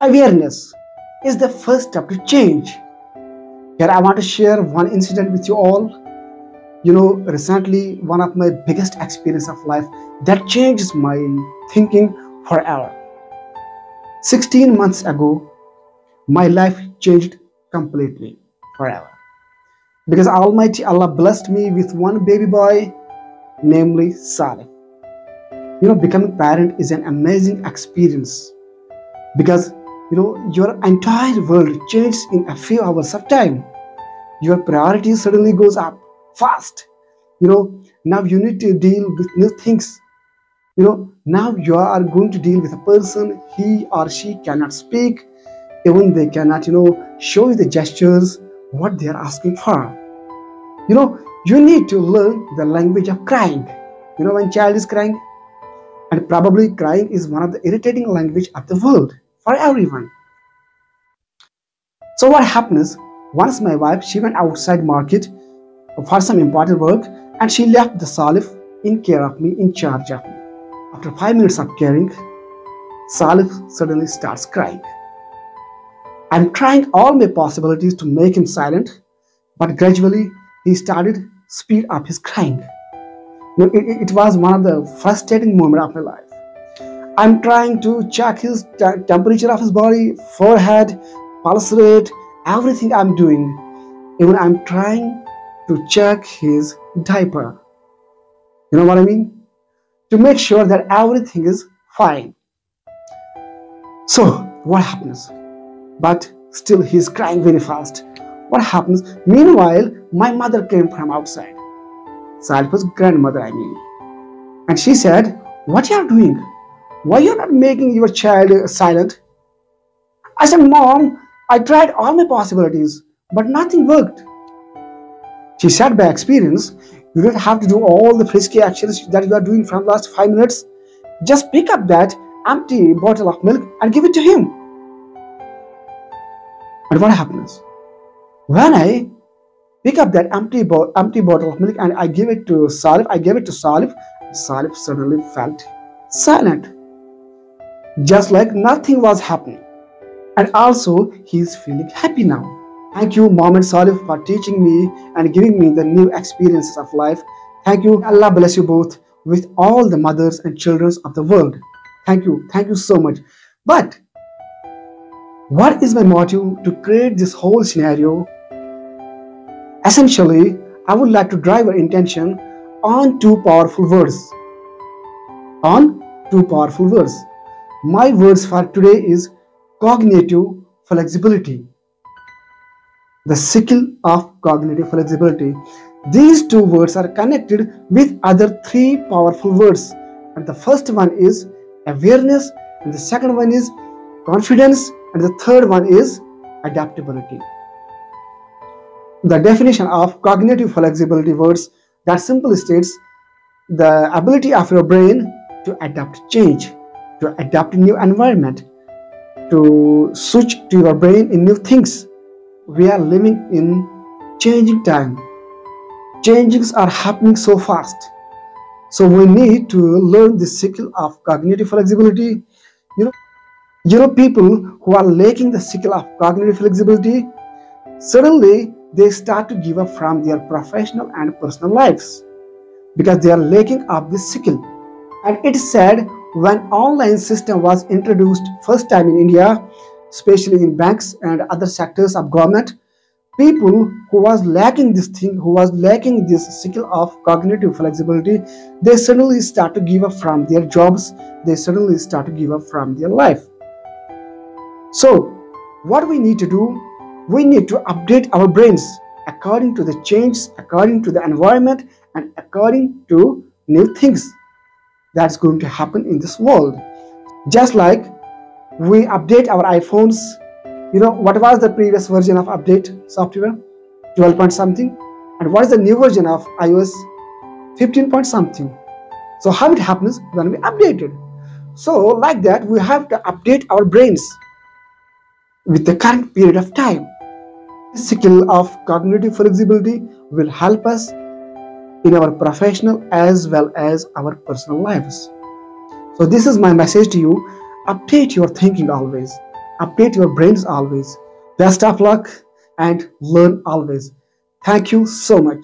Awareness is the first step to change. Here, I want to share one incident with you all. Recently, one of my biggest experience of life that changed my thinking forever. 16 months ago, my life changed completely forever. Because Almighty Allah blessed me with one baby boy, namely Saleh. Becoming parent is an amazing experience because your entire world changes in a few hours of time. Your priority suddenly goes up fast. Now you need to deal with new things. Now you are going to deal with a person, he or she cannot speak, even they cannot show you the gestures what they are asking for. You need to learn the language of crying. When child is crying, and probably crying is one of the irritating language of the world for everyone. So what happens, once my wife, she went outside market for some important work, and she left the Salif in care of me, in charge of me. After 5 minutes of caring, Salif suddenly starts crying. I'm trying all my possibilities to make him silent, but gradually he started speed up his crying. It was one of the frustrating moments of my life. I'm trying to check his temperature of his body, forehead, pulse rate, everything I'm doing. Even I'm trying to check his diaper. You know what I mean? To make sure that everything is fine. So, what happens? But still he's crying very fast. What happens? Meanwhile, my mother came from outside. Salif's grandmother, I mean. And she said, "What you are doing? Why you are not making your child silent?" I said, "Mom, I tried all my possibilities, but nothing worked." She said, "By experience, you don't have to do all the frisky actions that you are doing from last 5 minutes. Just pick up that empty bottle of milk and give it to him." And what happens? When I pick up that empty bottle of milk and I gave it to Salif, Salif suddenly felt silent. Just like nothing was happening. And also, he is feeling happy now. Thank you, Mom and Salif, for teaching me and giving me the new experiences of life. Thank you. Allah bless you both with all the mothers and children of the world. Thank you. Thank you so much. But what is my motive to create this whole scenario? Essentially, I would like to drive our intention on two powerful words. My words for today is cognitive flexibility. The skill of cognitive flexibility. These two words are connected with other three powerful words. And the first one is awareness, and the second one is confidence, and the third one is adaptability. The definition of cognitive flexibility words that simply states the ability of your brain to adapt change, to adapt a new environment, to switch to your brain in new things. We are living in changing time. Changes are happening so fast. So we need to learn the skill of cognitive flexibility. People who are lacking the skill of cognitive flexibility, suddenly they start to give up from their professional and personal lives because they are lacking of this skill. And it is said, when online system was introduced first time in India, especially in banks and other sectors of government, people who was lacking this skill of cognitive flexibility, they suddenly start to give up from their jobs, they suddenly start to give up from their life. So what we need to do, we need to update our brains according to the change, according to the environment, and according to new things that's going to happen in this world. Just like we update our iPhones, what was the previous version of update software? 12 point something. And what is the new version of iOS? 15 point something. So how it happens when we update it? So like that, we have to update our brains with the current period of time. This skill of cognitive flexibility will help us in our professional as well as our personal lives. So this is my message to you. Update your thinking always. Update your brains always. Best of luck and learn always. Thank you so much.